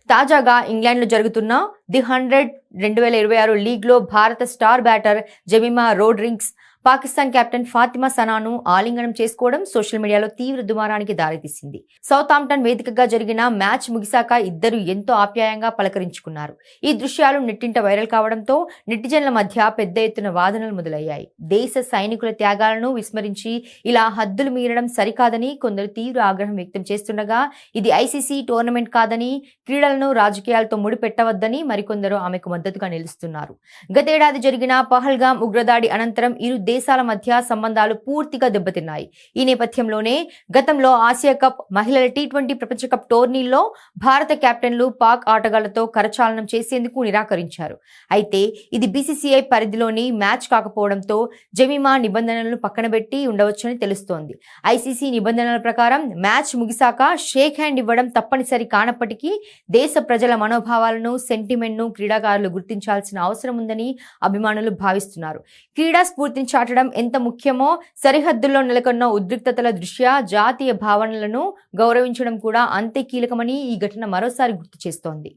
తాజాగా ఇంగ్లాండ్లో జరుగుతున్న ది 100 2026 లీగ్లో భారత star batter Jemimah Rodrigues Pakistan captain Fatima సనాను ఆలింగనం చేసుకోవడం సోషల్ మీడియాలో తీవ్ర దుమారానికి దారితీసింది. సౌతాంప్టన్ వేదికగా జరిగిన మ్యాచ్ ముగిశాక ఇద్దరు ఎంతో ఆప్యాయంగా పలకరించుకున్నారు. ఈ దృశ్యాలు నెట్టింట వైరల్ కావడంతో నెటిజన్ల మధ్య పెద్ద ఎత్తున వాదనలు మొదలయ్యాయి. దేశ సైనికుల త్యాగాలను విస్మరించి ఇలా హద్దులు మీరడం సరికాదని కొందరు తీవ్ర ఆగ్రహం వ్యక్తం చేస్తుండగా, ఇది ఐసీసీ టోర్నమెంట్ కాదని, క్రీడలను రాజకీయాలతో ముడిపెట్టవద్దని మరికొందరు ఆమెకు మద్దతుగా నిలుస్తున్నారు. గతేడాది జరిగిన పహల్గామ్ ఉగ్రదాడి అనంతరం ఇరు దేశాల మధ్య సంబంధాలు పూర్తిగా దెబ్బతిన్నాయి. ఈ నేపథ్యంలోనే గతంలో ఆసియా కప్, మహిళల టీ20 ప్రపంచ కప్ టోర్నీల్లో భారత కెప్టెన్లు పాక్ ఆటగాళ్లతో కరచాలనం చేసేందుకు నిరాకరించారు. అయితే ఇది బీసీసీఐ పరిధిలోని మ్యాచ్ కాకపోవడంతో జెమిమా నిబంధనలను పక్కనబెట్టి ఉండవచ్చని తెలుస్తోంది. ఐసీసీ నిబంధనల ప్రకారం మ్యాచ్ ముగిశాక షేక్ హ్యాండ్ ఇవ్వడం తప్పనిసరి కానప్పటికీ దేశ ప్రజల మనోభావాలను, సెంటిమెంట్ను క్రీడాకారులు గుర్తించాల్సిన అవసరం ఉందని అభిమానులు భావిస్తున్నారు. క్రీడా స్ఫూర్తిని చాటడం ఎంత ముఖ్యమో, సరిహద్దుల్లో నెలకొన్న ఉద్రిక్తతల దృష్ట్యా జాతీయ భావనలను గౌరవించడం కూడా అంతే కీలకమని ఈ ఘటన మరోసారి గుర్తు చేస్తోంది.